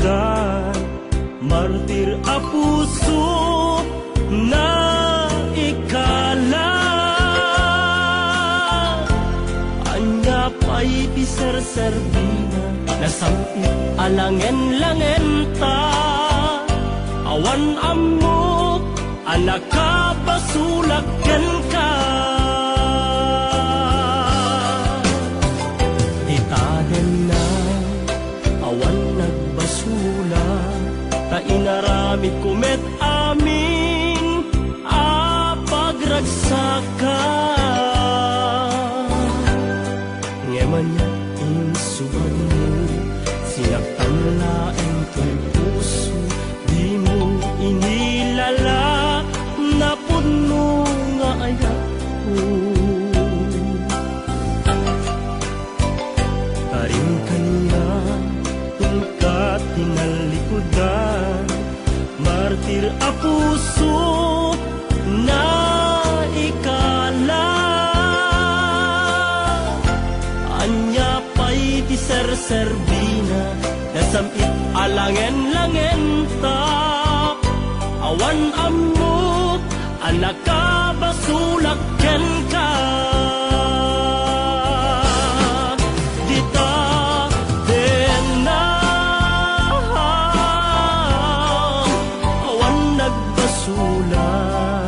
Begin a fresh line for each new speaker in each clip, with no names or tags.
likodan, martir a puso na ikala. Anya pa'y piser-serbina, nasampit alangen-langen ta. Awan amok, anak ka basulakyan ka. Itaden na, awan nagbasula, ta inaramid kumet amin, apagragsaka. Ngeman niya insuban mo, sinaktan laeng to'y puso, di mo inilala, na puno nga ayak ko. Karing kanya, tungkat tinalikodan, martir a puso na ikala. Anya pa'y di ser-serbina, nasamit alangen-langen ta. Awan amok, anak ka basulakyan ka. Dita den na, awan nagbasulan.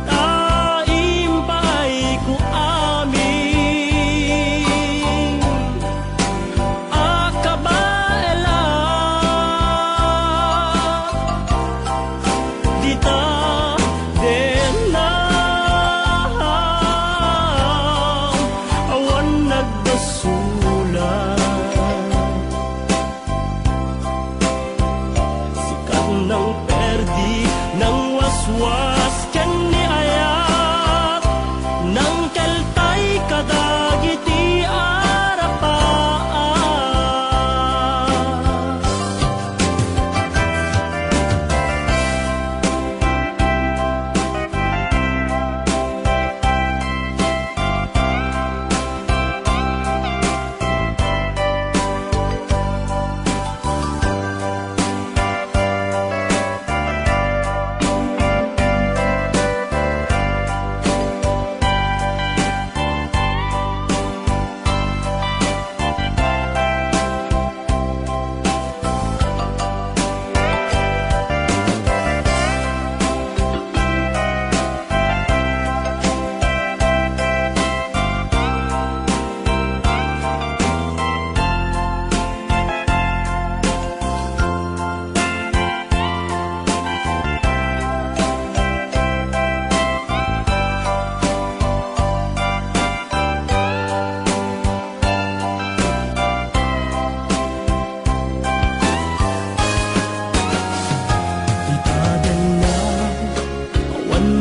Taimpay ko amin, akabaela. Dita den na, awan nagbasulan. Sikat ng perdi, ng waswas ken ni ayat, ng keltay kadagiti arapaan.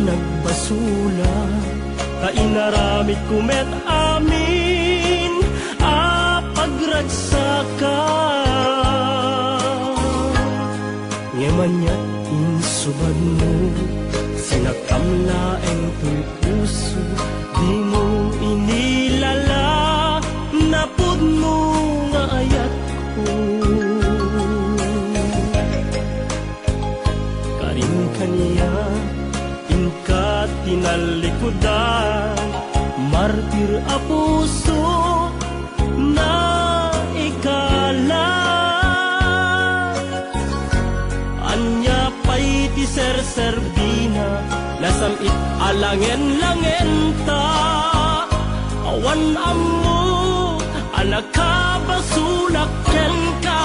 Nagbasula, kainaramid kumet amin, apagragsaka. Ngeman niya insuban mo, sinakam laeng to'y puso, di mo inilala, napud mo nga ayat ko. Karing kaniya, inka tinalikodan, martir a puso na ikala. Anya pa'y ti ser-serbina, nasamit alangen-langen ta. Awan ammo, anak ka basulakyan ka.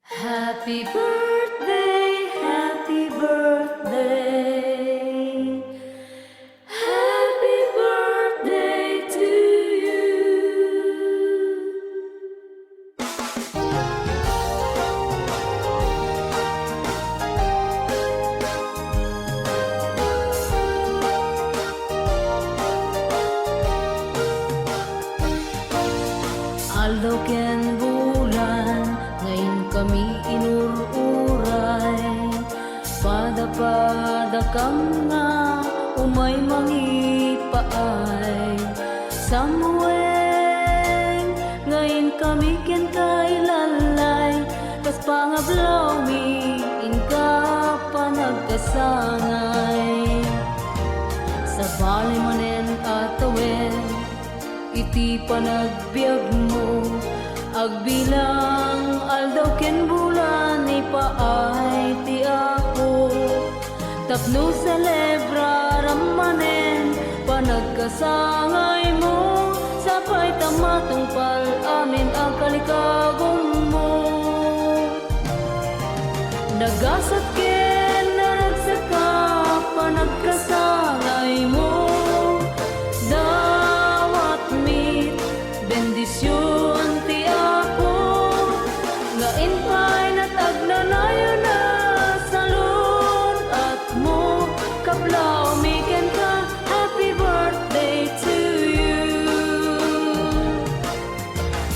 Happy birthday, happy birthday, happy birthday to you. Aldaw ken bulan, ngayon kami inururay. Pada-pada kam nga, umay mangipaay. Samuel, ngayon kami ken kay lalay. Kas pangablaw mi, inka pa nagkasangay. Sa bali manen atawen, iti panagbiag mo. Agbilang aldaw ken bulan ni paay ti ako. Tapno celebra ramanen panagkasangay mo. Sapay tamatungpal amin ang kalikagong mo. Nagasat ken naragsaka panagkasangay mo. Dawat mi bendisyon ti ako. Ngain pa'y natagnanayo na salud at mo. Kablaw miken ka, happy birthday to you.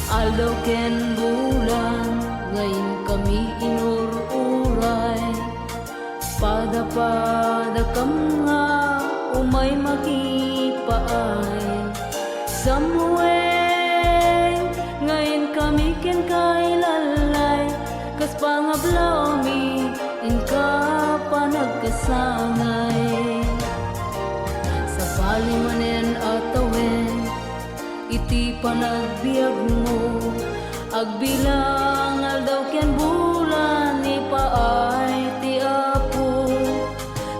Aldaw ken bulan, ngayon kami inururay. Pada-pada kam nga, umay makipaay. Samuel, ngayon kami ken kay lalay. Kas pangablaw mi, inka pa nagkasangay. Sa palimanen atawen, iti panagbiag mo. Agbilang aldaw ken bulan ni paay ti apo.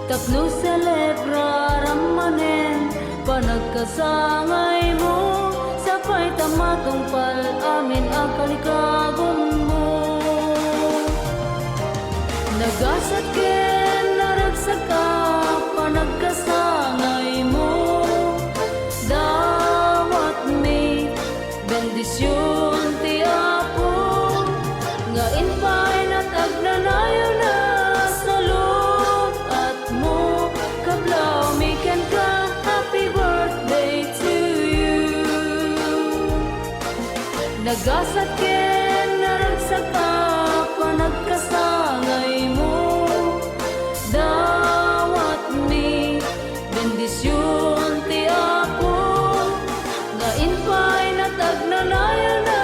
Tapno celebra ramanen panagkasangay mo. Sapay tamatungpal amin ang kalikagong mo. Nagasat ken naragsaka panagkasangay mo. Dawat mi bendisyon ti apo. Ngain pa'y natagnanayo na salud at mo. Kablaw miken ka, happy birthday to you. Nagasat ken naragsaka panagkasangay mo. Dawat mi bendisyon ti apo. Ngain pa'y natagnanayo na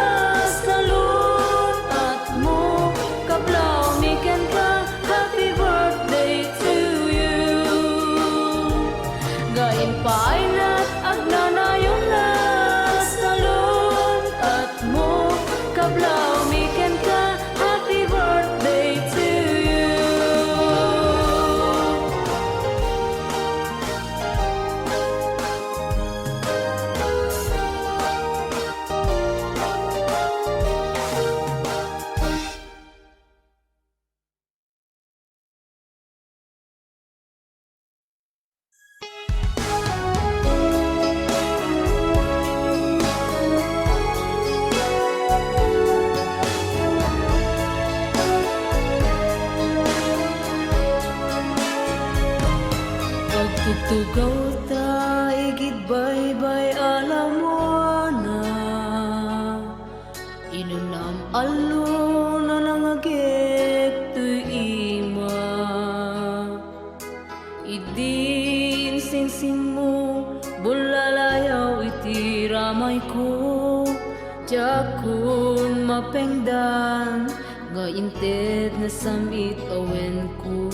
salud at mo. Kablaw miken ka, happy birthday to you. Ngain pa'y natagnanayo na salud at mo. Kablaw miken ka, happy birthday to you. Pagtutugaw ta, igid baybay alam mo na. Inunam alo na nangagek to'y ima. Idin singsing mo, bulalayaw iti ramay ko. Jakun mapengdan, nga inted na samit awen ko.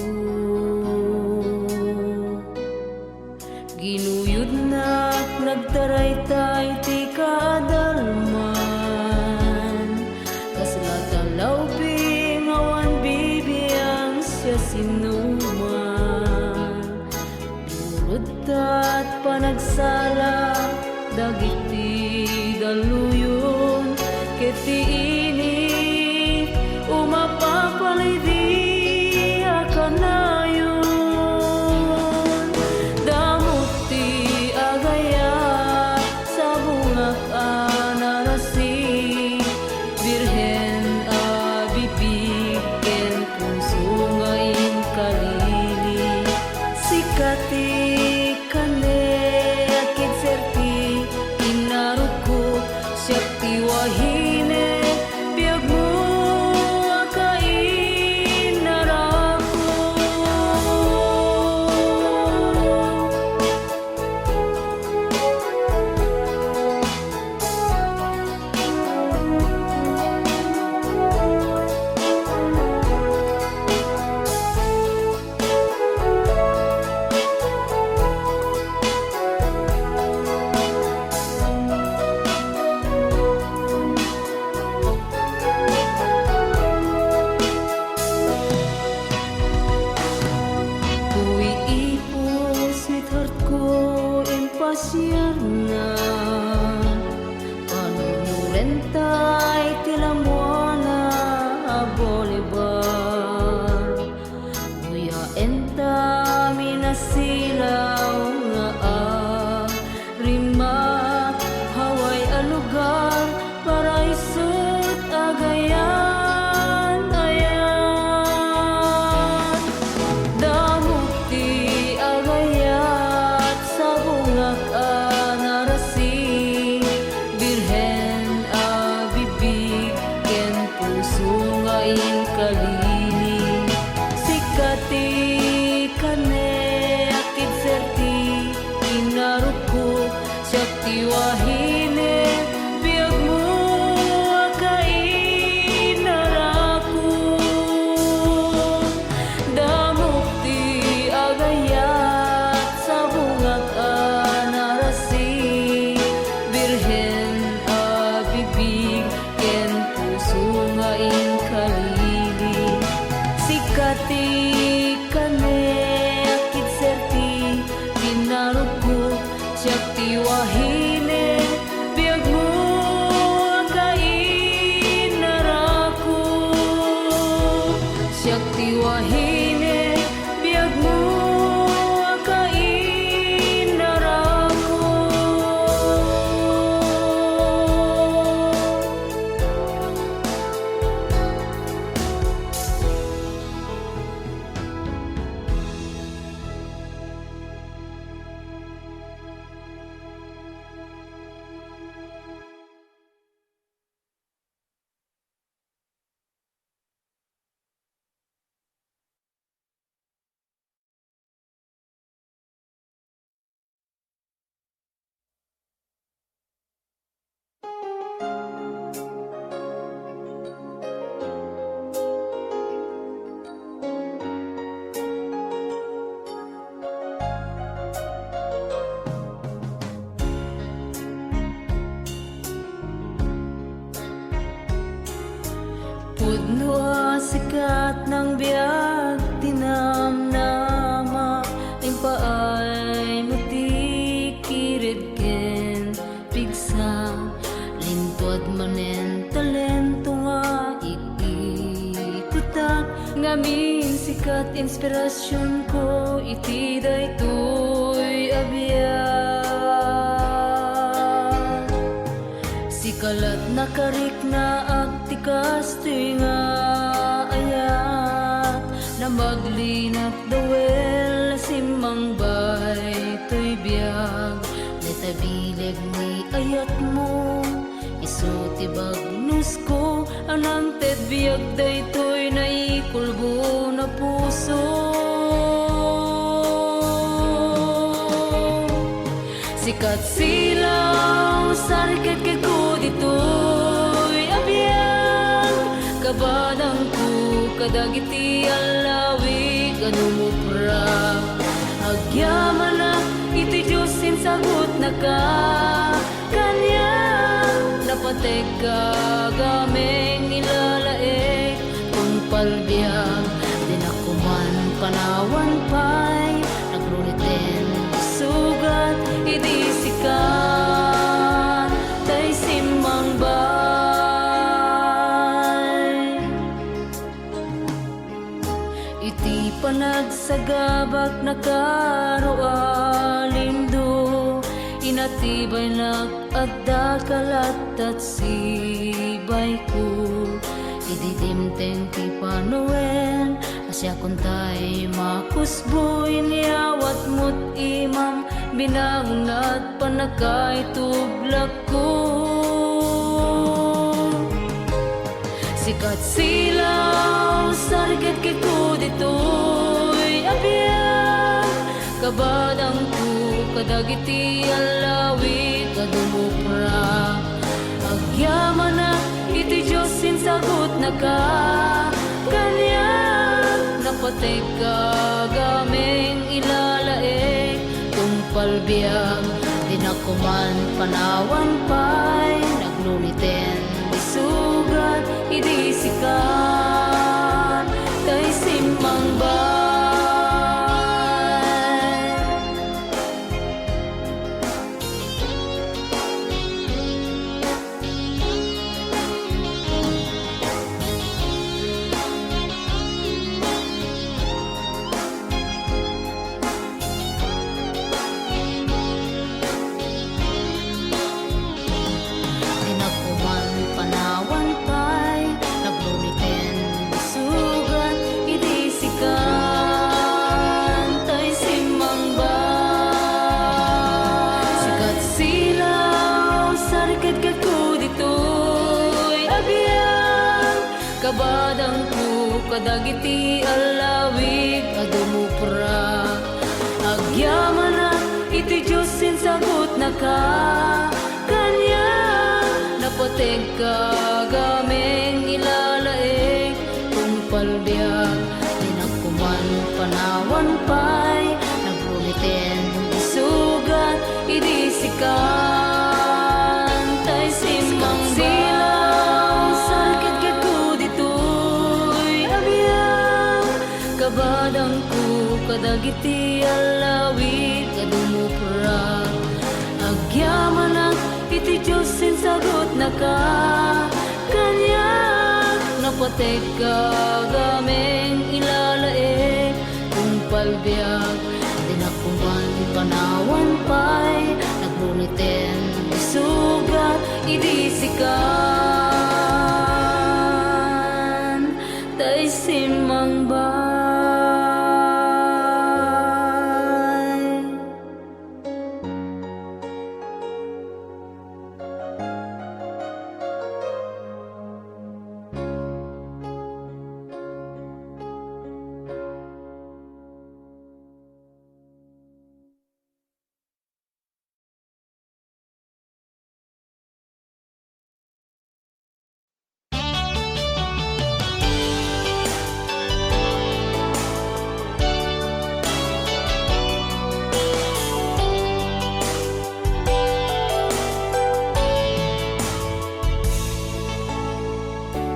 Ginuyod na nagtaraytay ti kadalman. Kaslatalaw pingawan bibiyang siya sinuman. Durod at panagsala dagiti daluyon. Keti init umapa entay tilamuana Bolivar Uya enta minasilaw nga rima Haway a lugar para isut agayan ayan Damukti agayat sa bungak narasi Birhen bibig ken puso nga inkalili Sikati kane akid serti inaruko Shakti wahine biag mo akainaraku Damukti agayat sa bungak narasi Birhen bibig ken puso nga inkalili Sikati kane akid serti pinaruko Shakti wahine biag mo akainaraku Shakti wahine biag mo akainaraku Pudno sikat ng biyag tinamnama Ang paay matikirid ken pigsa Lintod manen talento nga ikikutak Ngamin sikat inspirasyon ko iti daytoy abiyag Sikalat nakarik na agtikas nga ayat Na maglinak dawel simang bay to'y biyag Netabileg ni ayat mo Iso tibagnus ko Anang ted biyag daytoy na ikulbo na puso Sikat silaw sarikit kay ko dito'y abiyag Kabadang ko kadagiti alawi ganumupra Agyaman na iti Diyos sagot na ka Kanya napatek ka gameng ilalaek Kung palbiyag din ako man panawan pa'y nagrunitin sugat idi sikat tay simang bay iti panagsagabak na karualindo inatibay nag-adda kalat at sibay ko ididimteng ti Panoel asya kuntay makusboy niyawat mo't imam binangnat panakay tublak ko sikat silaw sarget kay ko dito'y abiyag kabadang ko kadagiti alawi kadumupra agyaman na iti Diyos sagot na ka kanya napatek ka gameng ilalaek palbiyag di na kuman panawan pa'y nagluliten di sugat idi sikat tay simang bay kabadang ku kadagiti alawig adumupra agyamana iti Diyos sin sagot na ka kanya napateg ka gameng ilalaeng kung palbiag dinakuman panawan pay nagrunitin isugat idisikan tay simang silang sakit ket ku ditoy abiyang kabadang ku kadagiti alawig kadumupra agyamanak iti Diyos sin sagot na ka kanya napateg ka gameng ilalae kung palbiag dinakuman panawan pay nagrunitin isugat idisikan tay simang bay.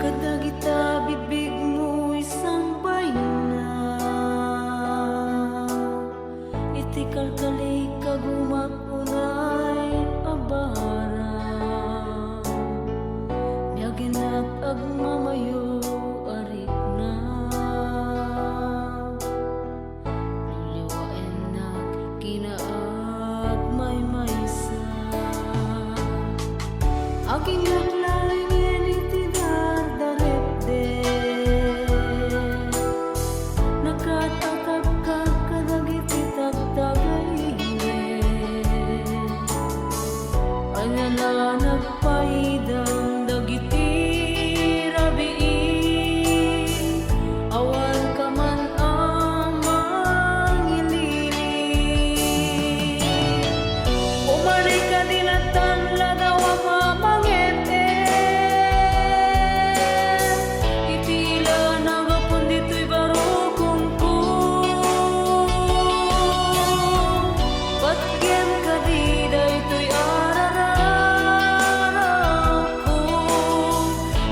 Kadagita bibig mo isang bayna iti kalkali kagumakunay abaran biyaginak agmamayo arik na liliwain na kinaag may maysa aking naglaingin iti dardarepde nakatatag ka kadagiti tagtagayne anyala nagpaidang dagiti rabii awan ka man amang ilili umari ka dinatan ladaw mamangete itila nagapon dito'y baro kungkung patgem ka dida ito'y arararako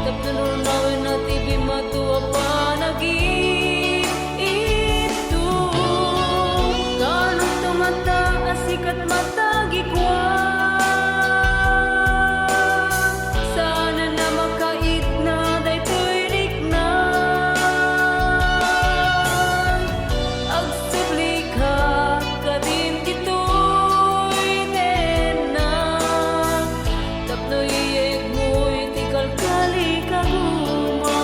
tapno nawin na tibi matuwa panag-iito ganong tumata asikat matagikwan sana na makait na daytoy riknan agsubli ka kadin kitoy tenan tapno iyeg mo'y ti kalkali kaguma.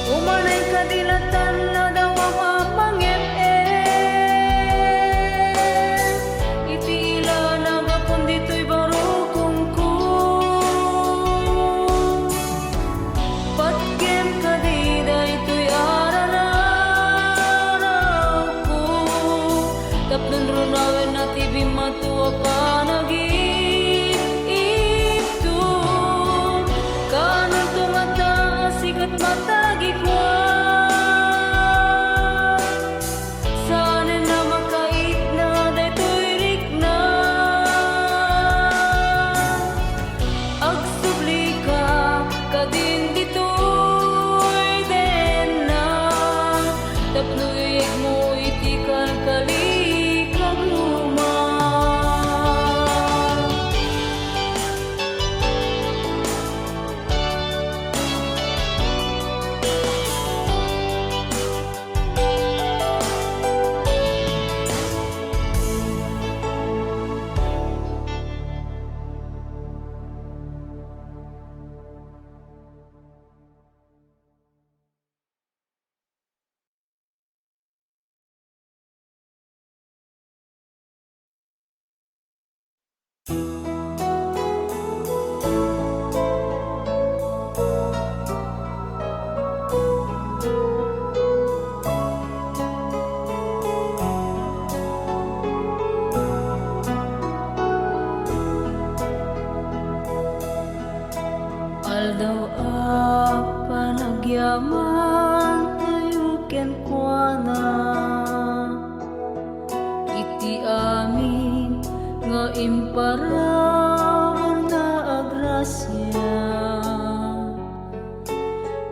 Umanay kadilatan na daw ang amangep itila nagapon dito'y baro kungkung patgem kadida ito'y arararako tapnon runawin na tibi matuwa panag-iito kanon tumata sikat matagikwan aldaw panagyaman tayo kenkwana. Iti amin nga imparawar na agrasya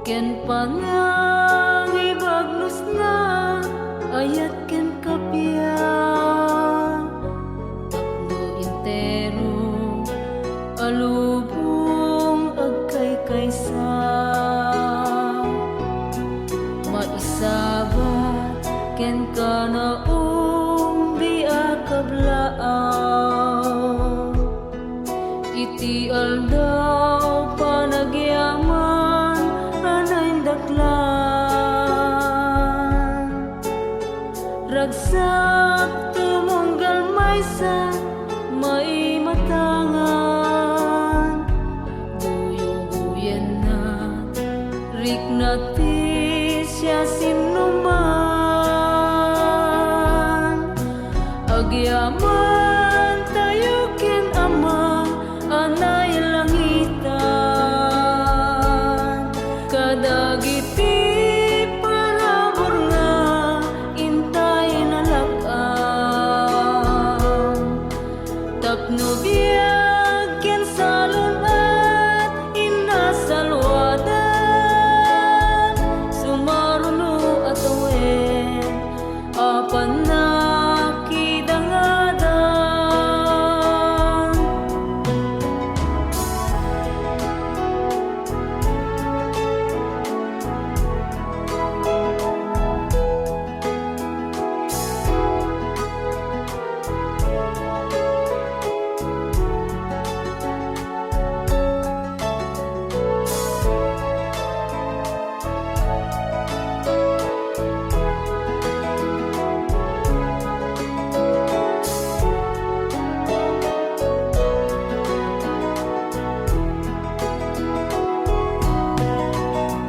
ken panang ibagnos na ayat ken kapya. Tapno intero alubong agkay-kaysa maisabat ken kanaong di akablaaw. Iti aldaw panagyaman anay daklan ragsak tumunggal maysa may matangan buyo-buyen na riknati siya sinuman agyaman tayo ken ama anay langitan kadagiti parabor nga intay nalakam tapno biag ken salon at inasalwadan sumaruno at awen apan nakidangadan.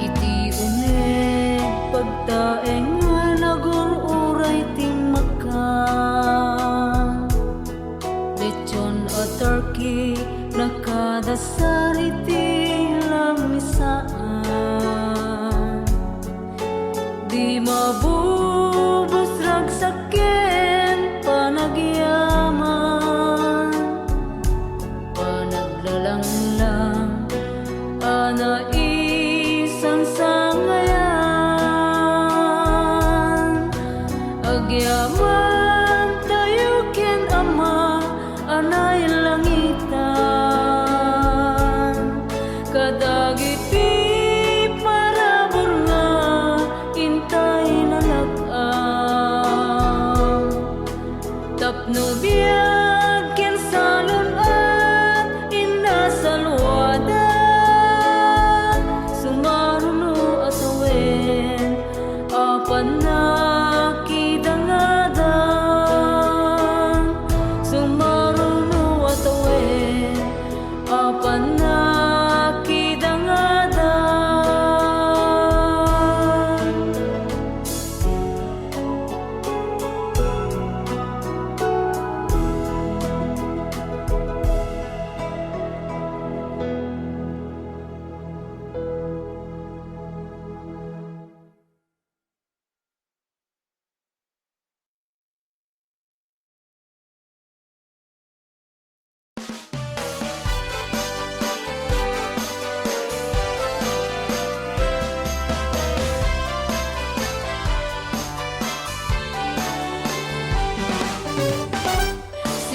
Iti uneg pagtaeng nga nagururay timakan lechon o turkey nakadasar iti lamisaan di mabubos ragsaken panagyaman panaglalanglang ana isang sangayan agyaman tayo ken ama anay langitan kadagiti parabor nga intay nalakam tapno biag ken salon at inasalwadan sumaruno at awen apan nakidangadan sumaruno at awen apan nakidangadan.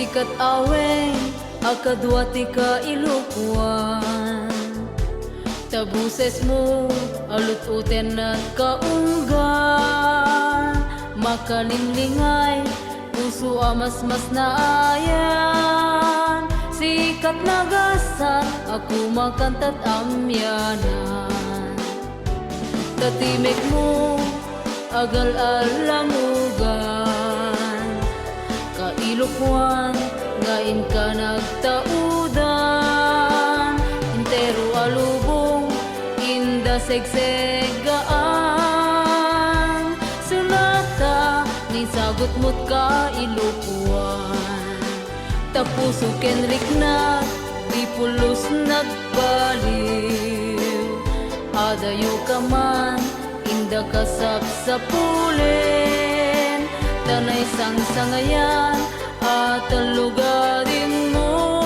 Sikat aweng akadwa ti kailukuan tabuses mo alututen at kaunggan makalingling puso mas naayan sikat nagasat ako makantat amyanan tatimek mo agal-alangugan kailukuan ngain ka nagtaudan intero alubong inda segsegaan sunata ni sagot mo't kailukuan tapuso ken rikna di pulos nagbalik Adayo ka man, inda kasap sa pulin, tanay sang sangayan at ang lugarin mo.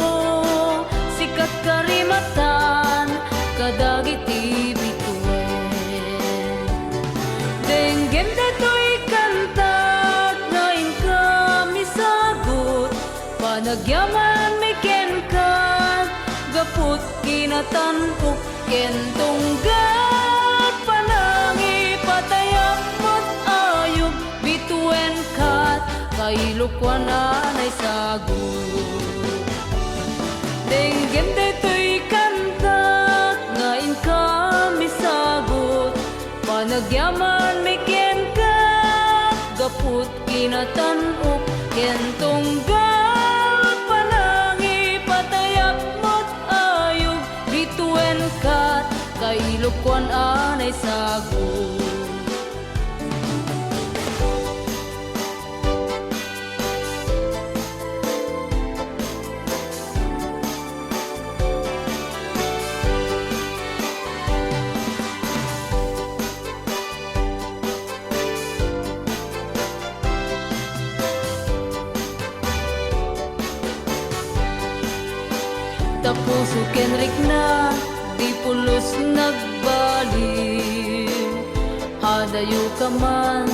Sikat karimatan, kadagiti bituin. Denggem deto'y kantat, ngayon kami sagot, panagyaman may kenkat, gaput kinatanpok kentunggat, panangi patayap mo't ayog, bituin kat, kailukwan anay sagot. Denggem deto'y kantat, ngayon kami sagot, panagyaman may kenkat, gaput kinatanok kentunggat, panangi patayap mo't ayog, bituin kat, kailukwan anay sagot. Tapos ukenrik na, di pulos nagbalim. Adayo ka man,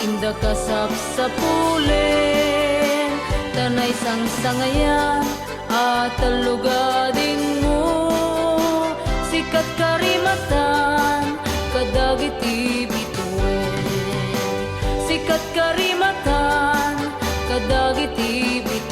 inda kasap sa pulin, tanay sang sangayan at ang lugading mo. Sikat karimatan, kadagiti bituin. Sikat karimatan, kadagiti bituin.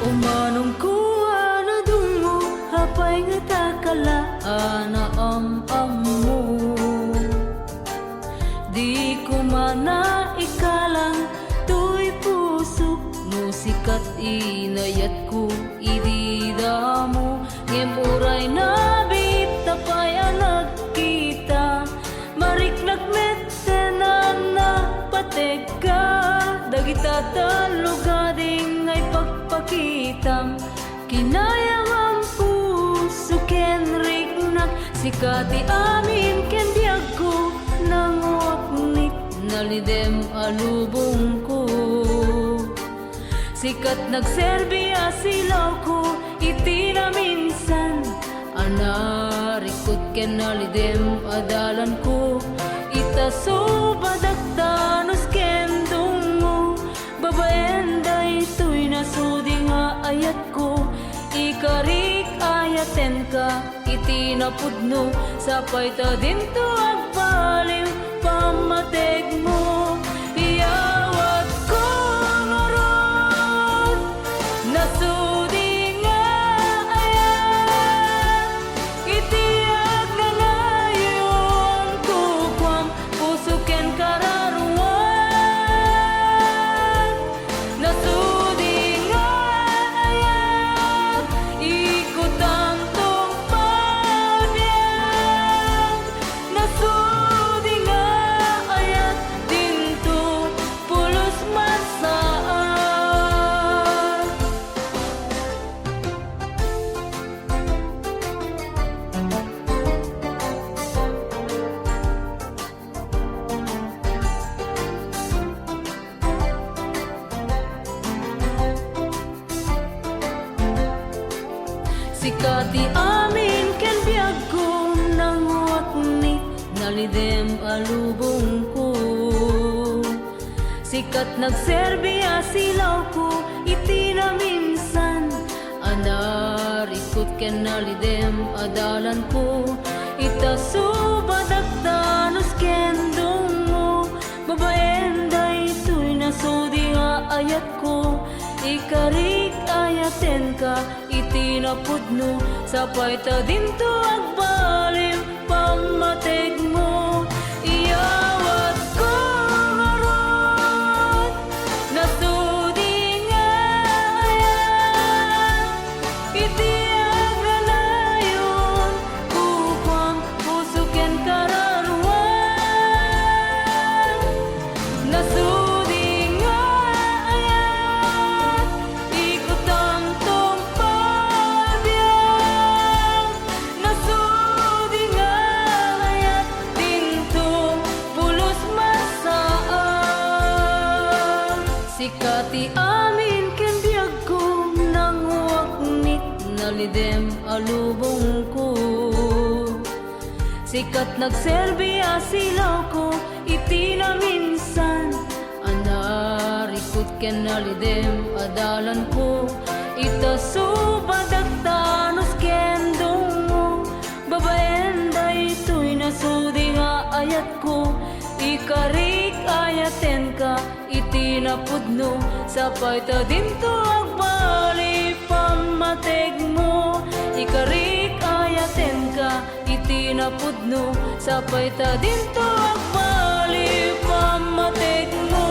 Umanong kuha na dungo, hapay nga takalaan na mo. Di ko man na ikalang tuy puso, no sikat inayat ko idida mo. Ngem uray na bita paya nagkita, mariknak metsenan na pateka, dagita talugading ay pagpakitam, kinayang ang puso kenriknak, sikati amin ken diag ko, nanguaknit nalidem alubong ko. Sikat nagserbiya silaw ko, iti na minsan, anarikot ken nalidem adalan ko, itaso badagtanos ken dungo, babaen da ito'y nasudi nga ayat ko, ikarik ayaten ka, iti napudno, sapay ta din to agbaliw, pamateg mo, iyawat ko ngaron, nasudi nga ayat, iti agnanayon ko kwam, puso ken kararuan, nasudi nga ayat, ikot ang tungpabiyag, nasudi nga ayat, dinto pulos masaan. Sikati amin ken biag ko, nanguaknit nalidem alubong ko. Sikat nagserbiya silaw ko, iti na minsan. Anarikot ken nalidem adalan ko, itasubadagdanos ken dungo. Babaen day tuy nasudi nga ayat ko, ikarik ayaten ka, iti napudno. Sapay ta dinto agbalim pamateg mo. Iyawat ko ngaron, nasudi nga ayat, iti agalayon, kupang puso ken kararuan. Nasudi nga ayat, ikutang tumpabiyang. Nasudi nga ayat, dintong pulos masaan. Sikati amin ken biyag ko, nang waknit nalidem alubong ko. Sikat nagserbiya silaw ko, iti na minsan. Anarikot ken nalidem adalan ko, itasubadagdanos ken dungo. Babaen day tuy nasudi nga ayat ko, ikarik ayaten ka, iti napudno. Sapay ta dinto agbali pamateg mo. Ikarik ayaten ka, iti napudno. Sapay ta dinto agbali pamateg mo.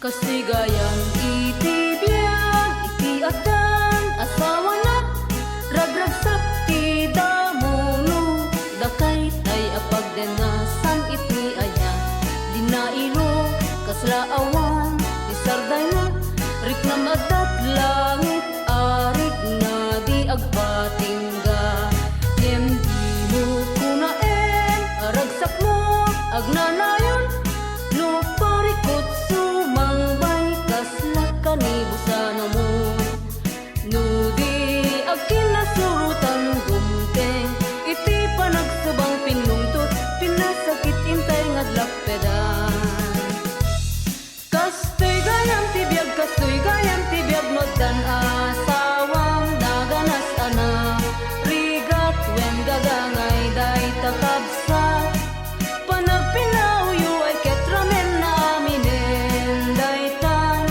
Kasigayang itibiyag, itiatan, asawa na, ragragsak ti damuno, dakay tay apagdenasan iti aya, dinailo, kaslaawan, ti sarday na, riknam adat langit, arik na di agpatingga, di mo kunaen, aragsak mo, agnanayon, no parikot sumangbay, kaslakanibusan mo. No di akin nasurutan gumteng, iti panagsubang pinungtot, pinasakit intay ngadlakpedan. Kastoy gayam tibiyag magdan asawang naganas ana, rigat wen gagangay day takabsa, panagpinauyo ay ketramen na aminen daytan,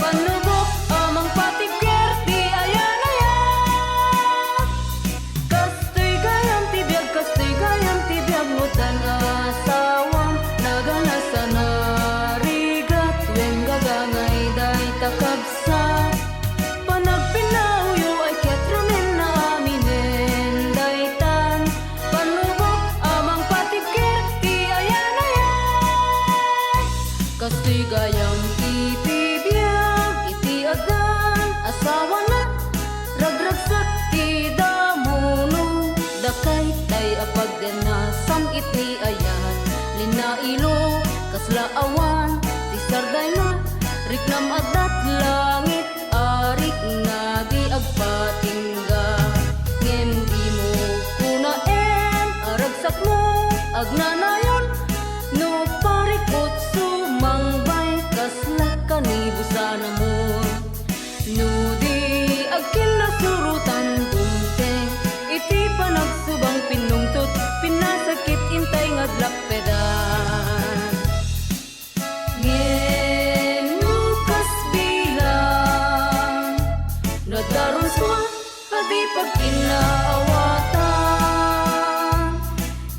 panubok amang patikyer ti ayan ayan. Kastoy gayam tibiyag mutan asawang naganas ana, rigat wen gagangay day takabsa, panagpinauyo ay ketramen na aminen daytan, panubok amang patikyer ti ayan ayan. Kastoy gayam itibiyag, iti adan, asawa na, ragragsak ti damuno, dakay tay apagdenasam iti ayan, linailo, kaslaawan, ti sarday na, riknam adat langit, arik na di agpatingga, ngem di mo kunaen, aragsak mo, agnanayon, no parikot sumangbay, kaslakanibusan mo. No di agkin nasurutan gumteng, iti panagsubang pinungtot, pinasakit intay ngadlakpedan. Ngenukas bilang, nadaron swa, adi pagkinaawatan,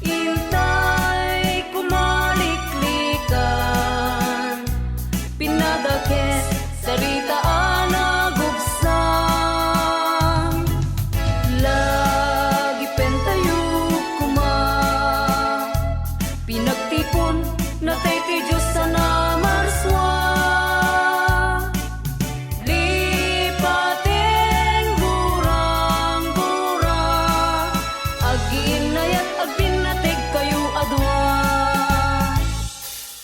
intay kumaliklikan, pinadakes saritaan nagubsan, lagi pentayo kuma, pinagtipon natay ti Diyos sa namarswa, lipating gurang-gura, aginayat agpinatig kayo adwa.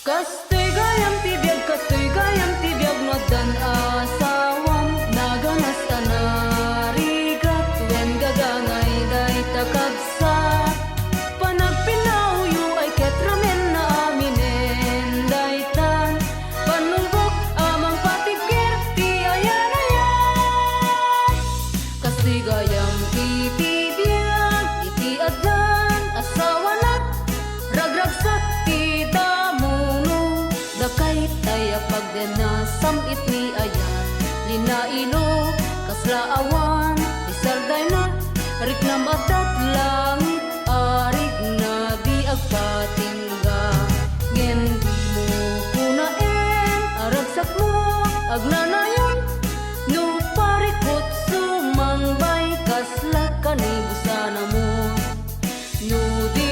Kastoy gayam tibiyag magdan asawam, naganas ana, rigat wen gagangay day takabsa, panagpinauyo ay ketramen na aminen daytan, panubok amang patikyer ti ayan ayan. Kastoy gayam itibiyag, iti adan, asawa na, ragragsak ti damuno, dakay tay apagdenasam iti ayan, linailo, kaslaawan, ti sarday na, riknam adat langit, arik na di agpatingga, ngem di mo kunaen, aragsak mo, agnanayon, no parikot sumangbay, kaslakanibusan mo. No di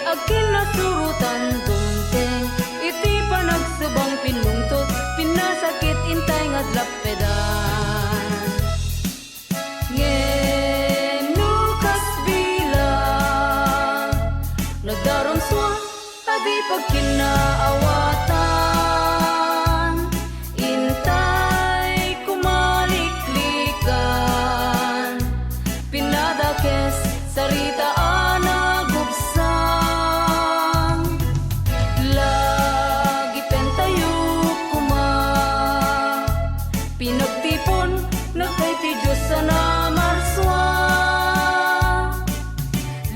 agkin nasurutan gumteng, iti panagsubang pinungtot, pinasakit intay ngadlakpedan. Ngenukas bilang, nadaron swa, adi pagkinaawatan, intay kumaliklikan, pinadakes saritaan nagubsan, lagi pentayo kuma, pinagtipon natay ti Diyos sa namarswa,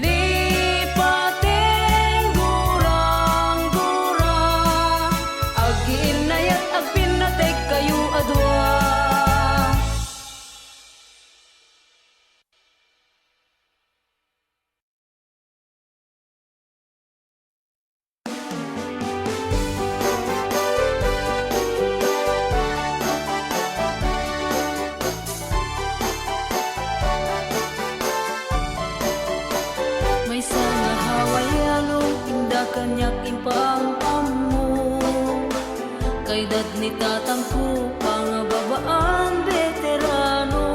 lipating gurang-gura, kanyak impang amo. Kay dad ni tatangko pangababaan veterano.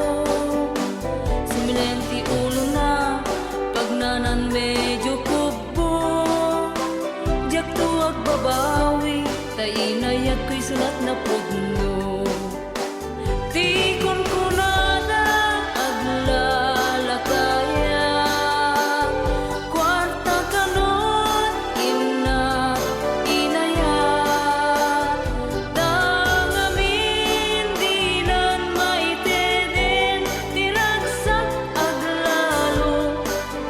Sumilenti ulo na pagnanan medyo kubo. Jak tuwag babawi tainayag ko'y sulat na pugno. Tikon ko nada aglalakaya. Kwarta kanon imna inaya. Dangamin dinan maiteden tiragsak aglalo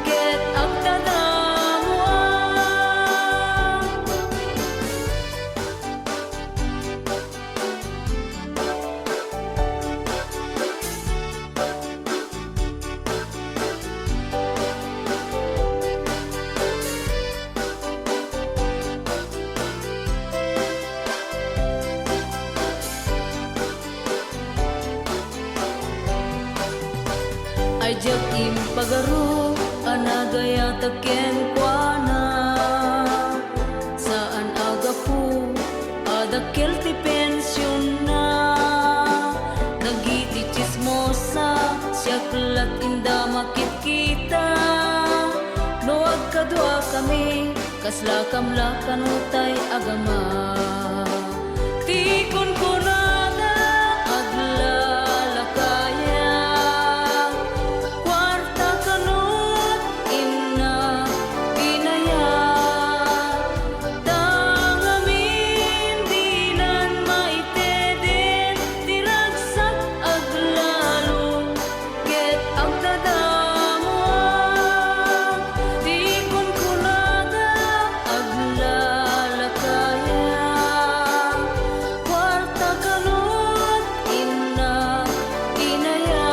ket agtadamuan. Ay jakim pagaro anagaya taken kuana. Saan aga po adakel ti pensyon na. Nagiti chismosa siyaklat inda makikita. No agkadwa kami kaslakam-lakan utay agama. Tikon ko nada aglalakaya. Kwarta kanot imna inaya. Dangamin dinan maiteden tiragsak aglalo ket agtadamuan. Tikon ko nada aglalakaya. Kwarta kanot imna inaya.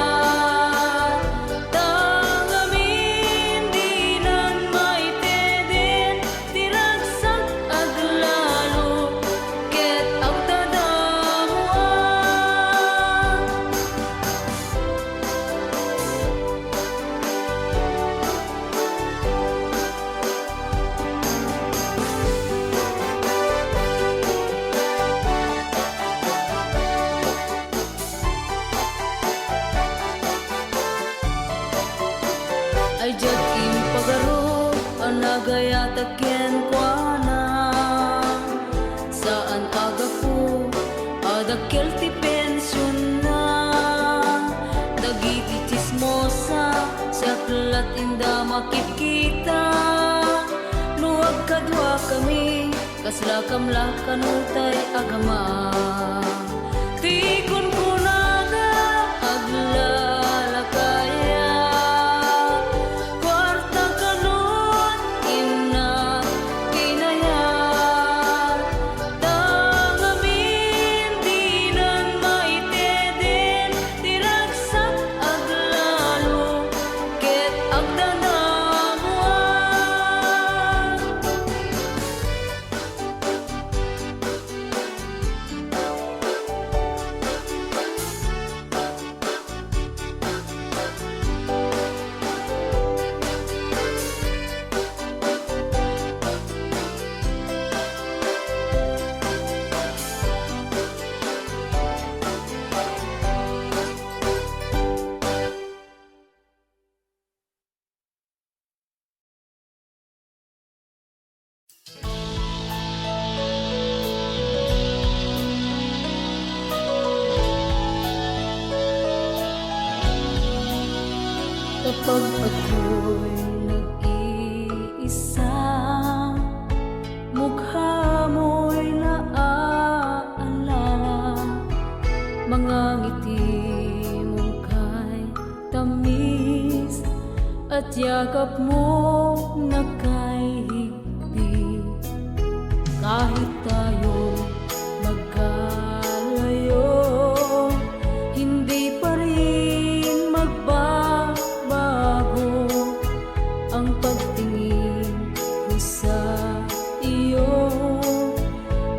Dangamin dinan maiteden tiragsak aglalo ket agtadamuan. Ay jakim pagaro anagaya taken kuana. Saan aga po adakel ti pensyon na. Dagiti chismosa siyaklat inda makikita. No agkadwa kami kaslakam-lakan utay agama. Tikon ko nada aglalakaya. Kwarta kanon imna inaya. Dangamin dinan maiteden tiragsak aglalo ket agtadamuan. Kapag ako'y nag-iisa, mukha mo'y naaalala. Mga ngiti mong kay tamis at yakap mo na kay higpit. Kahit tayo magkalayo, hindi pa rin magbabago ang pagtingin ko sa iyo.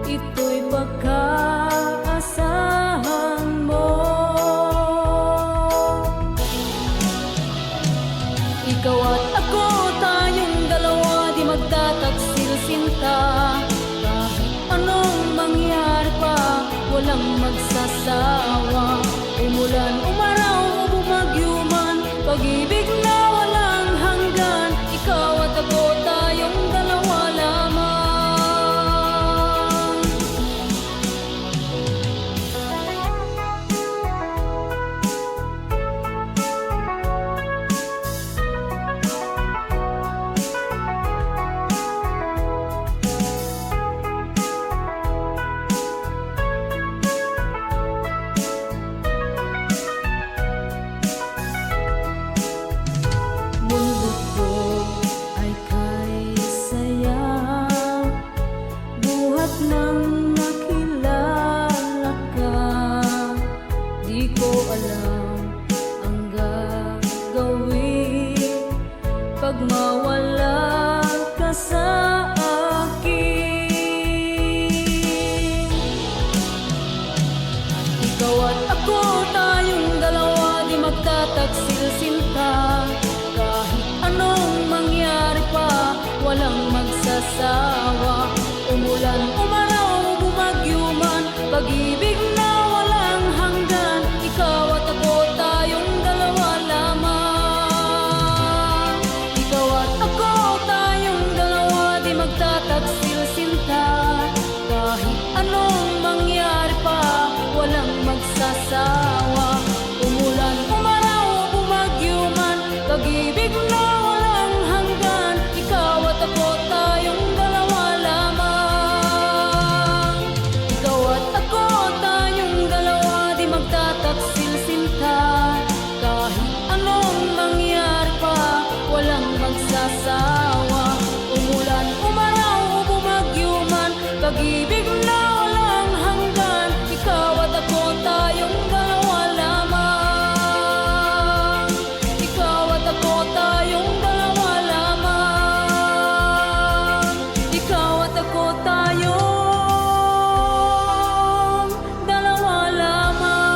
Ito'y pagkaasahan mo. Ikaw at ako, tayong dalawa, di magtataksil sinta. Kahit anong mangyari pa, walang magsasawa. Umulan, umaraw, o bumagyo man, pag-ibig na walang hanggan. Ikaw at ako, tayong dalawa lamang. Mundo ko ay kay saya, buhat nang nakilala ka. Di ko alam ang gagawin pag mawala ka sa akin. Ikaw at ako, tayong dalawa, di magtataksil sinta. Kahit anong mangyari pa, walang magsasawa. Umulan, umaraw, bumagyo man, pag-ibig na walang hanggan. Ikaw at ako, tayong dalawa lamang. Ikaw at ako, tayong dalawa, di magtataksil sinta. Kahit anong mangyari pa, walang magsasawa. Umulan, umaraw, bumagyo man, pag-ibig na walang hanggan. Ikaw at ako, tayong dalawa lamang. Ikaw at ako, tayong dalawa, di magtataksil sinta. Kahit anong mangyari pa, walang magsasawa. Umulan, umaraw, bumagyo man, pag-ibig na walang hanggan. Ikaw at ako, tayong dalawa lamang. Ikaw at ako, tayong dalawa lamang. Ikaw at ako, tayong dalawa lamang.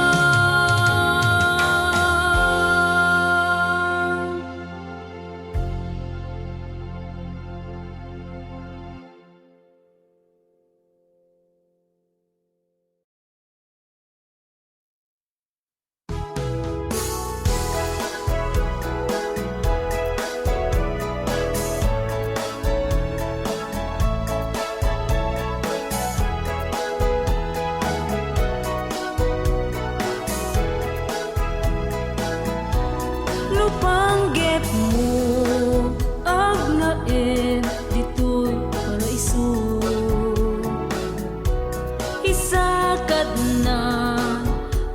Lupanggit mo agnaen, dito'y paraiso. Isakad na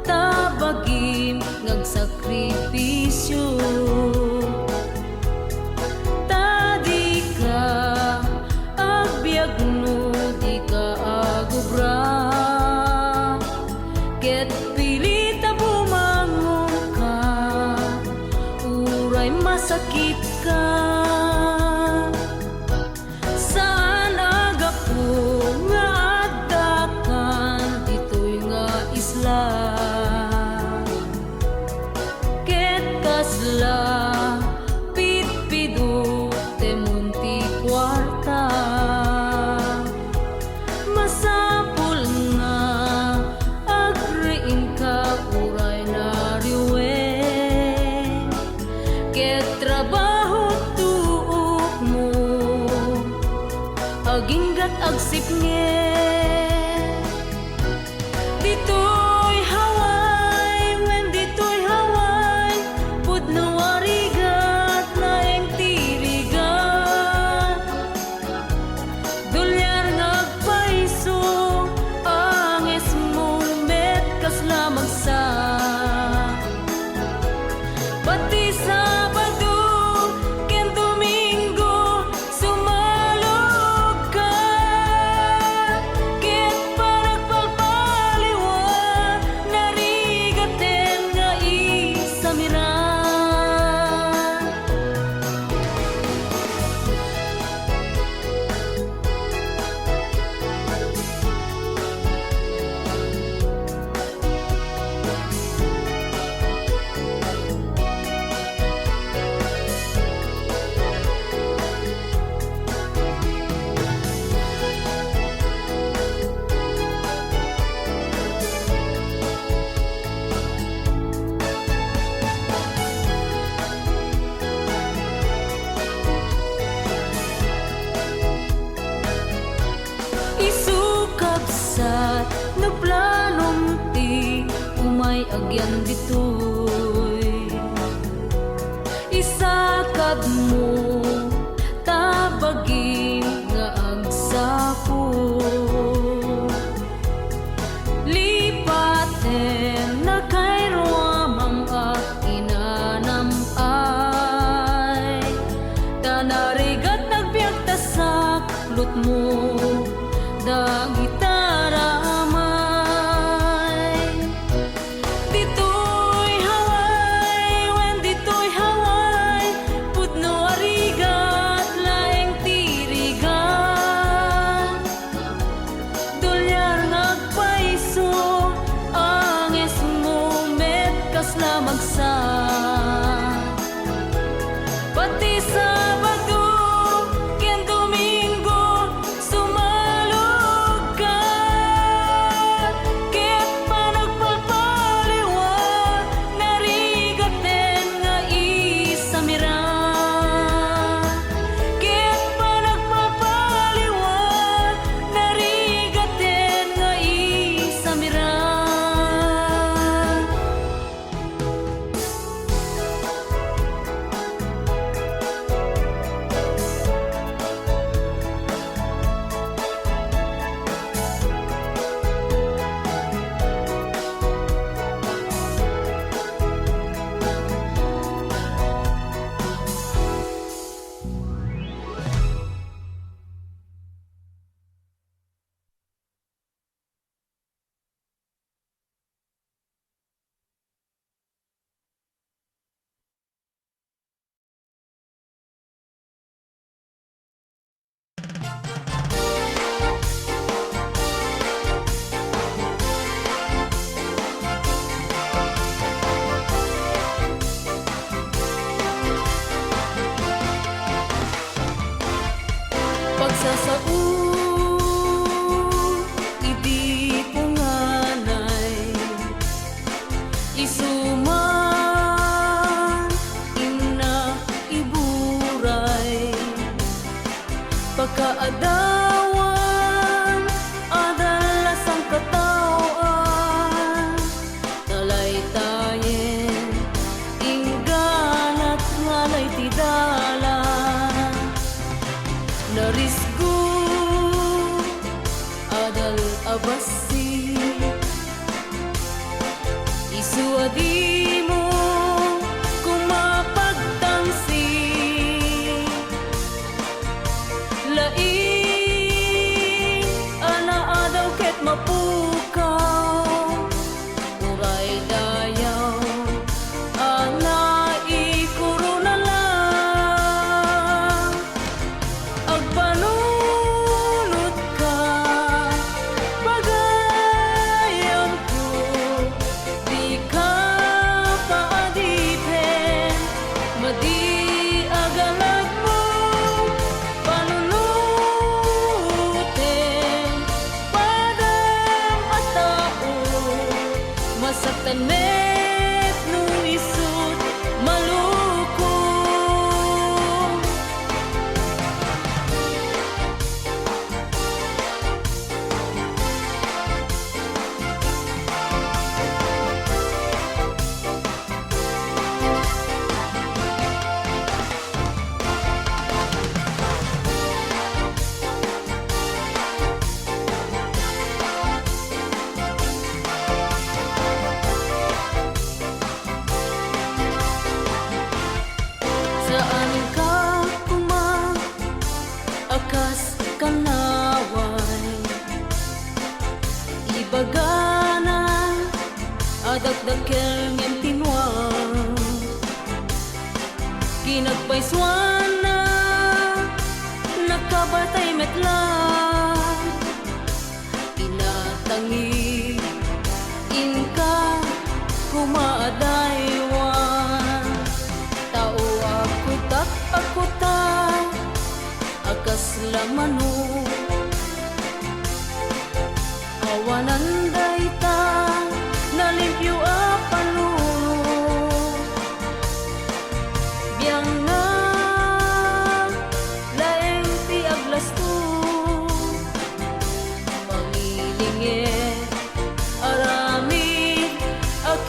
tabagim ngagsakripisyo. Tadi ka agbiag no, di ka agubra. Ket pilita bumangon ka, uray masakit ka. Saan agapo nga agdakan, dito'y nga isla. Ket kasla pitpido temunti kwarta. Masapul nga agriin ka, uray na riwen. Ket trabaho tuok mo, aginggat agsipnge. Dito'y haway, when dito'y haway, pudno warigat na eng tirigat. Dolyar ngagpaiso, anges mong met kasla magsa. Pati Sabado, ken Domingo, sumalog ka. may agyan ditoy. Isakab mo tabaging nga agsako, lipaten na kay ruamang at inanampay, tanarigat nagbiag tasak lut mo da gitara may. Ditoy Hawaii, when ditoy Hawaii, pudno arigat laeng tirigan, dolyar ngagpaiso ang esmumet kas na magsa. Pati Sabado ken Domingo sumalog ka, ket panagpalpaliwan narigaten nga isamira, ket panagpalpaliwan narigaten nga isamira. Pagsasao idi punganay, isuman ina iburay, pagkaadawan adalas ang katawan, talaytayen ingganat ngalay tidalan, narisgo adal abasi, isuadi mo kung mapagtangsi, laing anaadaw ket mapukaw, uray dayaw anaikuro na lang, agpanunot ka pagayam ko, di ka paadipen, madi agalag mo panunuten, padam at tao masaktan met no isut maluko. Saan ka akas kanaway, ibaganan adagdakel ngem tinwang, kinagpaiswan na nakabatay metlan, inatangi inka kumaadaywan, tao akutak akas lamano, awanan dayta nalimpyo apano, biyang na laeng ti aglasto, pangilinge arami ak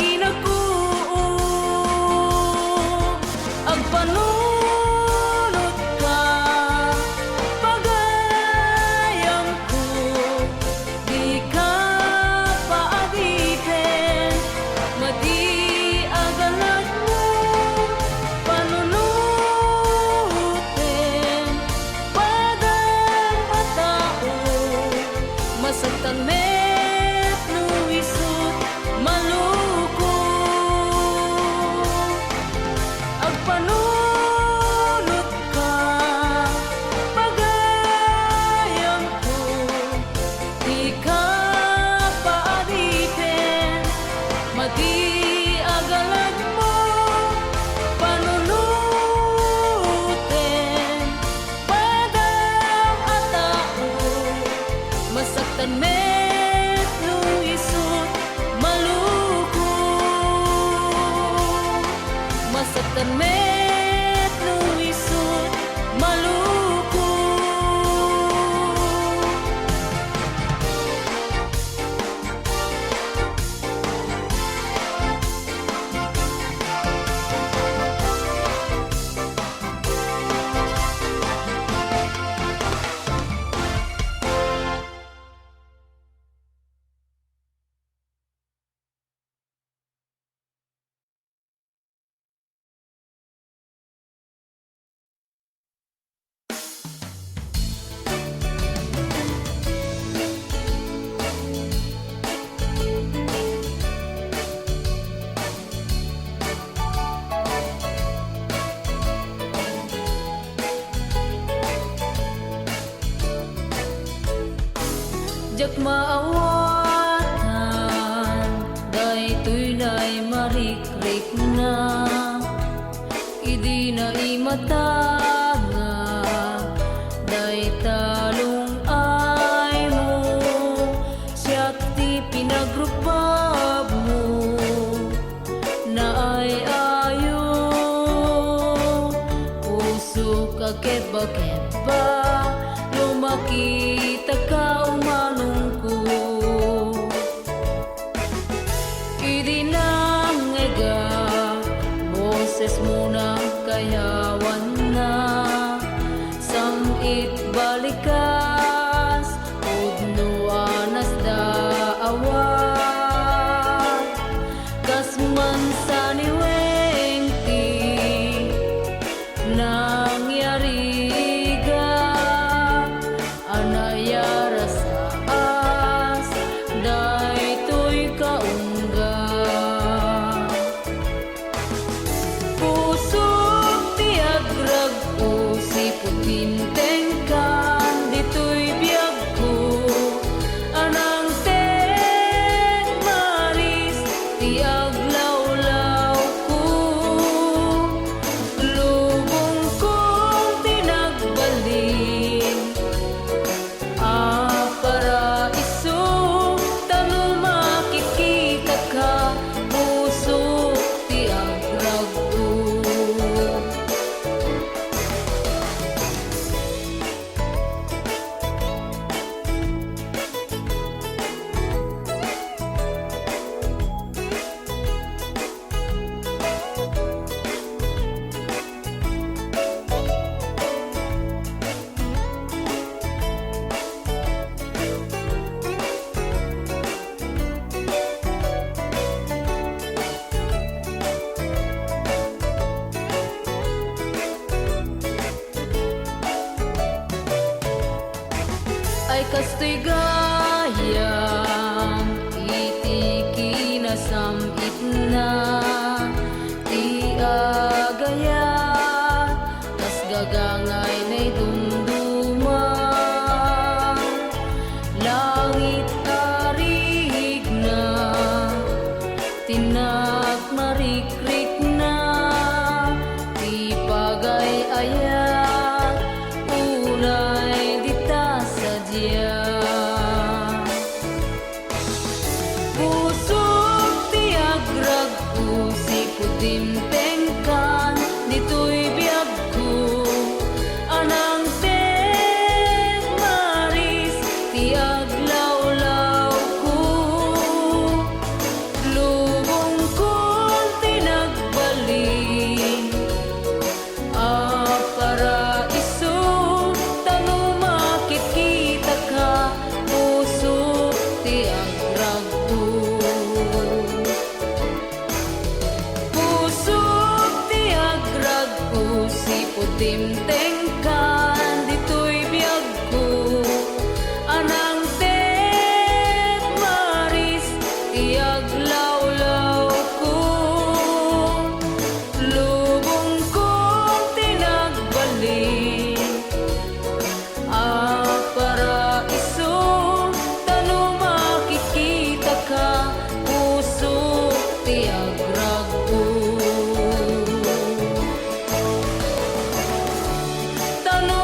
Jak maawatan, daytoy na'y marikrik na, idi na imatanga, day talong ay mo, siya't ti pinagrupab mo, na ay ayo, puso ka keba-keba, lumakita ka umanong ko. Idi nang ega, boses mo na kayawan na, samit balikas, udnuanas daawat, kasman sa niwengti, nangyari ga, anayara sa as, daytoy kaungga. Pusok tiagrag ko, sipot pintengkan, dito'y biyag ko, anang tek maris, tiaglawlaw ko, lubong kong tinagbalin, paraiso, talo makikita ka, puso tiagrag ko. Ay kastoy gayam, itiki na samit na, ti agaya, tas gagangay na'y dumduma, langit arig na, tinagmarikrik na, ti pagay-ayat, ulay dita sadya. Pusok tiagrag ko, sipot timtengkan, dito'y biyag ko, anang tek maris, tiaglawlaw ko, lubong kong tinagbalin, paraiso, talo makikita ka, puso tiagrag ko. Puso tiagrag ko, sipot timtengkan, dito'y biyag ko, anang tek maris, tiaglawlaw ko, lubong kong tinagbalin, paraiso, talo makikita ka, puso tiagrag ko. Talo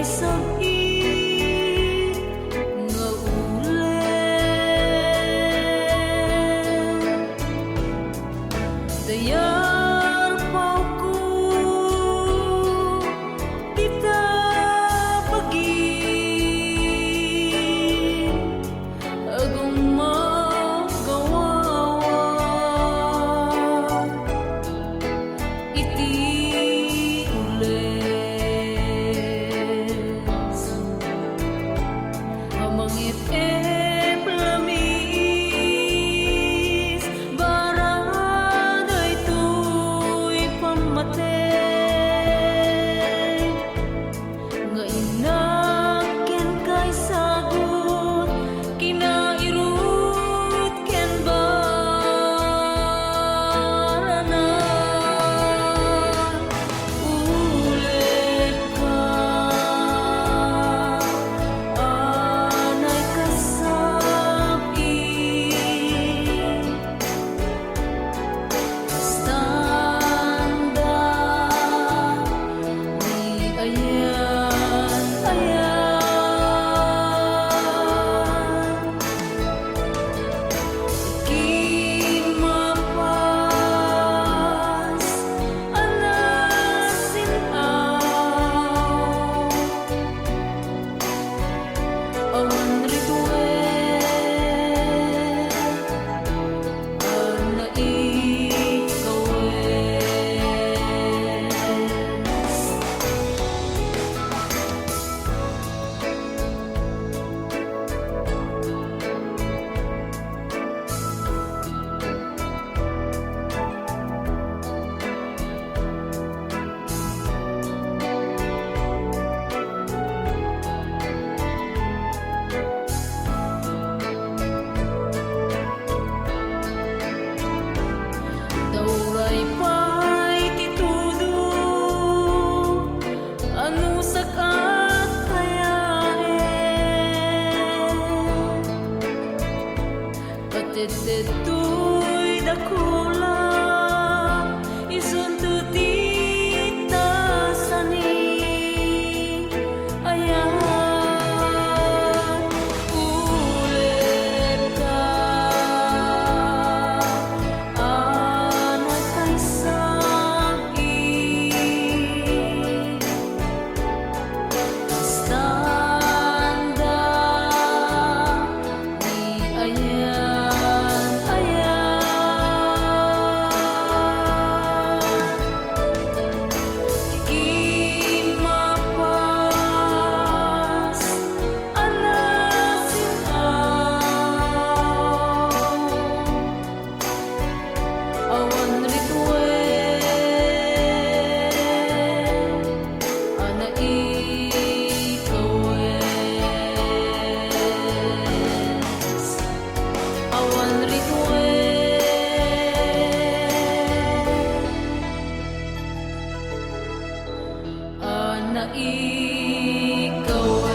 sabit nga ulit. Dayar pa ko kita pagin agong magawawa iti ules amangit lamis baraday to'y pamatay nga inakin kay sagot kinairut ken barana ulit ka anay kasabit standa di ayan kimapas anasinaw awan rituel ana ikawes Dauray pa'y titudo anusak at kayain patitito'y dakula isunto tita sani ayan ulit ka anak kay sabit standa di ayan kimapas anasinaw awan rituel ana ikawes awan rituel ana ikawes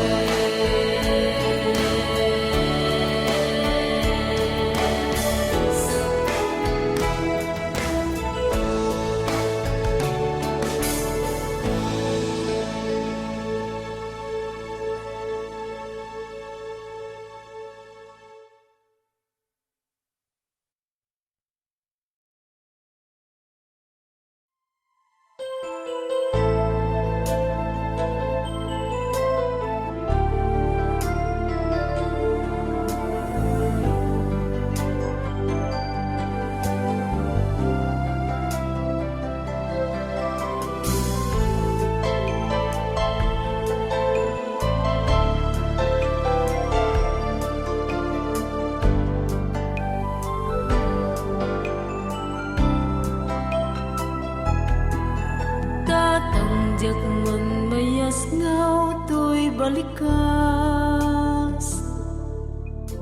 tatangdiak man mayas ngaw to'y balikas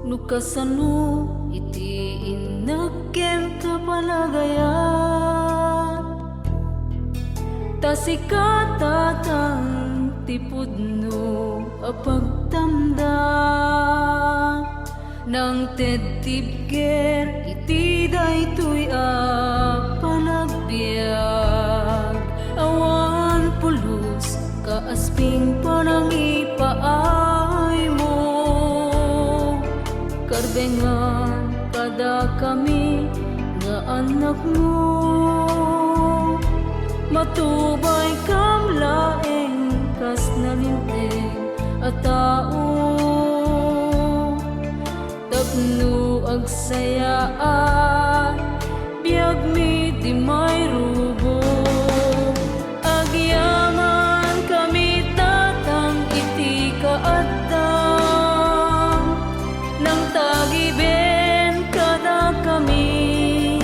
nukasano iti inakem kapalagayan tasikatatang tipudno apagtamda nang tedtibger iti daytoy a panagbiag awan pulos kaasping panangin Subengan kada kami nga anak mo, matubay kam laeng kas nalinteng at tao. Tapno agsayaan biyag mi di may rubo. Agyaman kami tatang iti kaadam, nang tagiben kada kami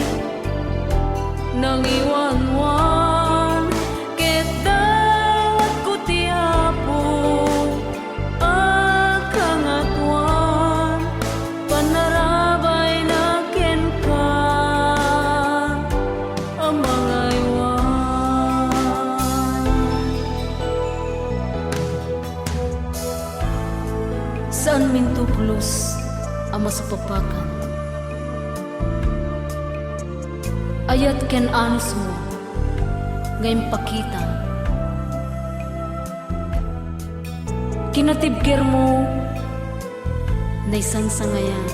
nang iwanwan ket dawat ko ti Apo akangatuan panarabay na ken ka ang mga iwan. Saan mintuplos ang masupapakan? Ayat ken anos mo ngayon pakita. Kinatibker mo na isang sangayan.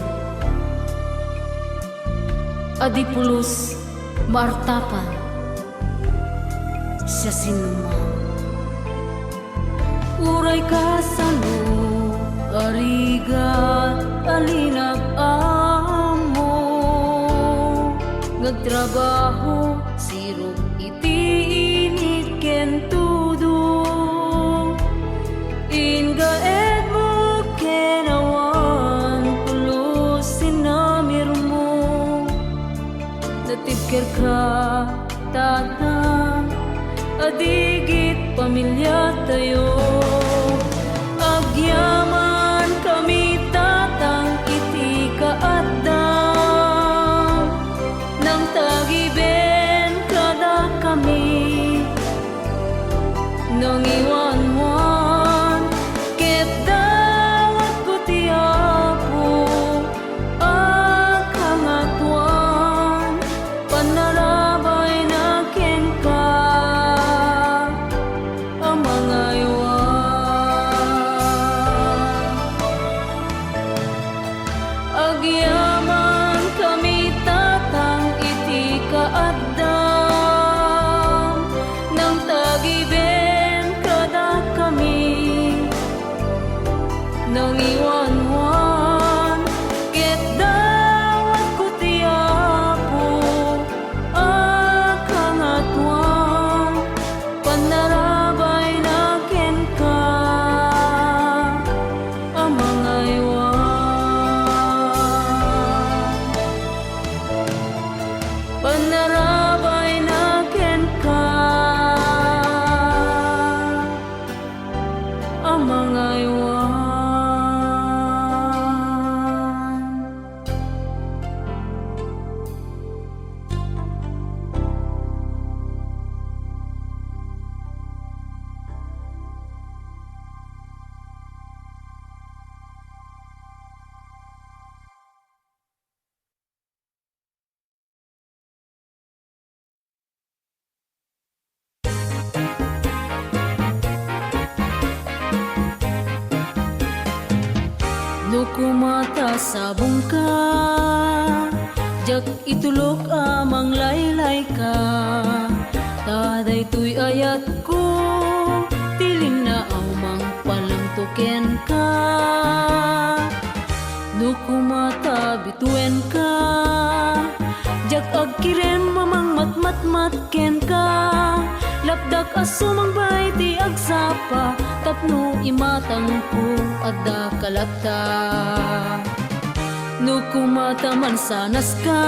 Adipulos maartapan siya sinuma. Uray ka sa no, arigat alinag amo. Nagtrabaho sirog iti init ken tudo. Ingaed mo ken awan pulos sinamir mo. Natibker ka tatang adigit pamilya tayo. Agyaman kami tatang iti kaadam, nang tagiben kada kami nang iwanwan ket dawat ko ti Apo akangatuan panarabay na ken ka ang mga iwan. Agyaman kami tatang iti kaadam, nang tagiben kada kami nang iwanwan ket dawat ko ti Apo akangatuan panarabay na ken ka ang mga iwan. Panarabay na ken ka ang mga iwan. No kumata sabong ka, jak itulok amang laylay ka. Taday tuy ayat ko, tilin na awmang palang tuken ka. No kumata bituen ka, jak agkiren mamang matmatmat ken ka. Lapdak asumang bay ti agsapa, tapno imatang ko adda kalapta. No kumata man sanas ka,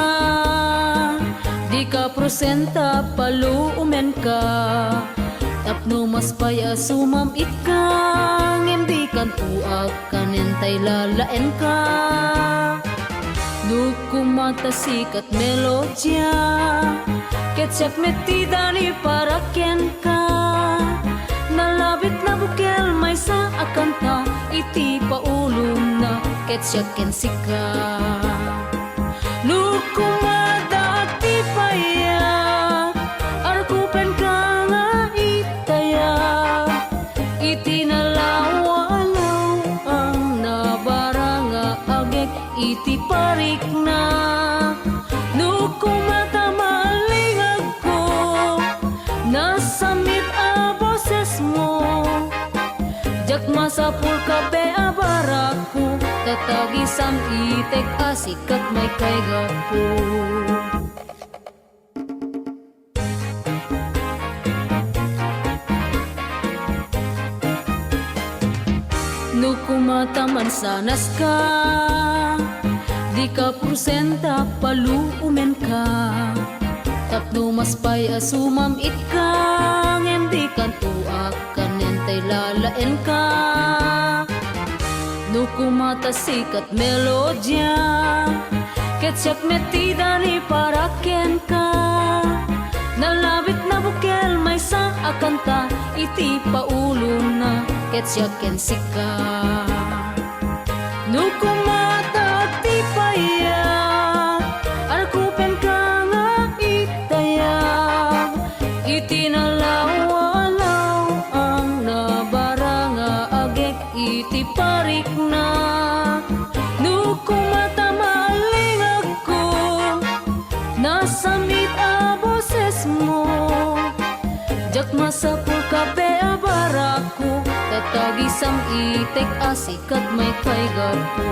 di ka prosenta paluumen ka. Tapno mas paya sumamit ka, ngem kan tuak kanentay lalaen ka. No kumata sikat melodya, ketsak metida ni paraken ka. Nalabit na bukel may sa akanta, iti paulong na ketsak kensika. No kumata ti paya, arkupen ka nga itaya. Iti nalawalaw ang nabaranga agek iti parik na. No kumata malingag ko, nasamit a boses mo. Jak masapul kape a baraku, tatagisam itek asikat may kay gapo. No kumataman sanas ka, di ka prosenta paluumen ka. Tapno mas pay asumam it ka, hindi kan tuak kanentay lalaen ka. No kumata sikat melodya, ketsak metida ni paraken ka. Nalabit na bukel may sa akanta, iti paulo na ketsyaken sika. No kumata ti paya, arkupen ka nga itaya. Iti nalaw-alaw ang nabara nga agek iti parik na. No kumata malingag ko, nasamit a boses mo. Jak masapul kape a baraku, tatagisam itek asikat may kay gapo.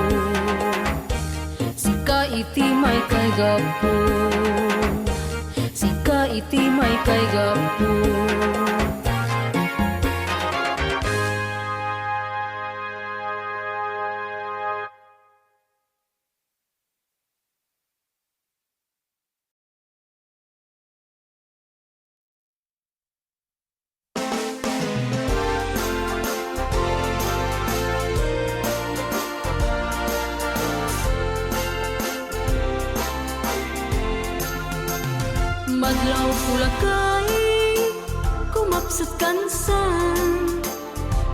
Sika iti may kay gapo, sika iti may kay gapo. Madlaw kulakay, kumapsat kansan.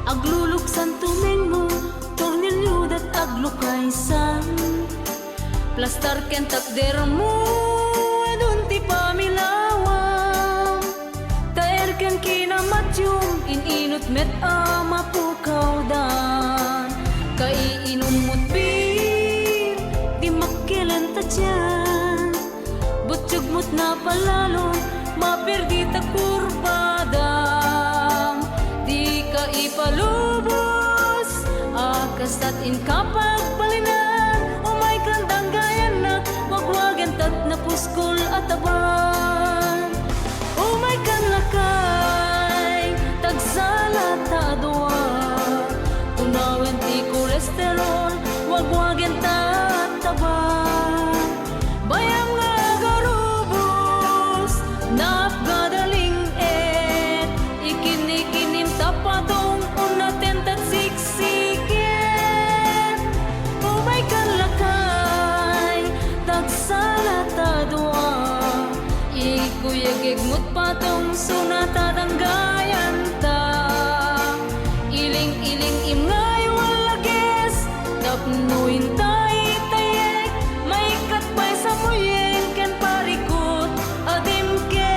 Agluluksan tuming mo, tornilyo dat aglukaysan. Plastar ken takder mo, edun ti pamilawam. Taer ken kinamatyum, ininot met amapukaw dan. Kaiinumot bir, di makilan ta dyan. Butsyugmot na palalon, maperdi ta kurbadam. Di ka ipalubos, akastat in kapag balinan. Umay kandang gayan na, wagwagan tat na puskol at aban. Umay kan lakay, tagsalat ta adwa. Unawen ti kolesterol, wagwagan tat taban. Bayam nga napgadaling et, ikinikinim tapatong unaten tat siksiket. Umay kan lakay, tagsalatadwa. Ikuyagigmut patong sunatadang gayan ta. Iling-iling imngay walages, tapnuin tayo tayek. May katbay sa muyeng ken parikot adim ke.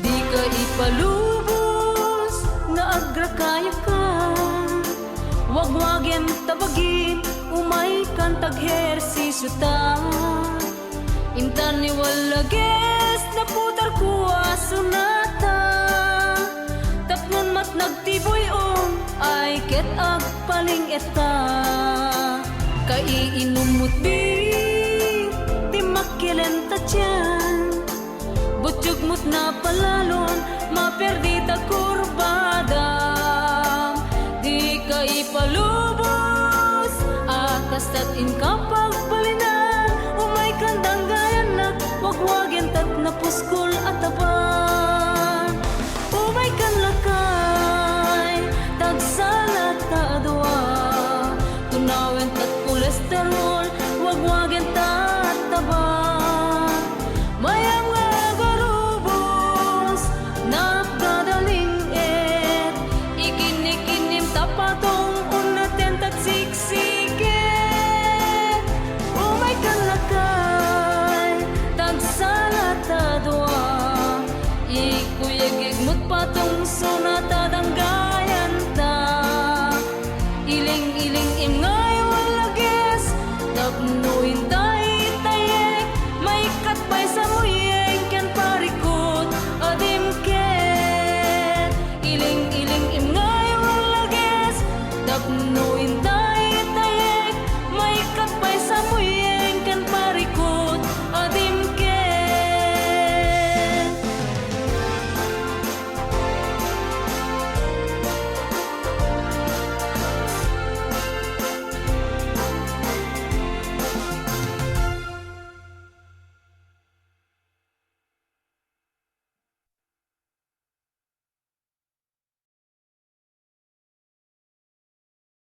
Di ka ipalubos na agrakaya ka. Wagwagen tabagin, umay kan taghersisyo ta. Intan ni walages na putar kuwa sunata. Tapnon mat nagtiboy ay ket agpaling eta. Kaiinumot bir, di makilen ta dyan. Butsyugmot na palalon, maperdi ta kurbadam. Di ka ipalubos, akastat in kapag balinan. Umay kandang gayan na, wagwagen tat na puskol at taban. Umay kan lakay, tagsalat ta adwa. Tunawen tat kolesterol, wagwagen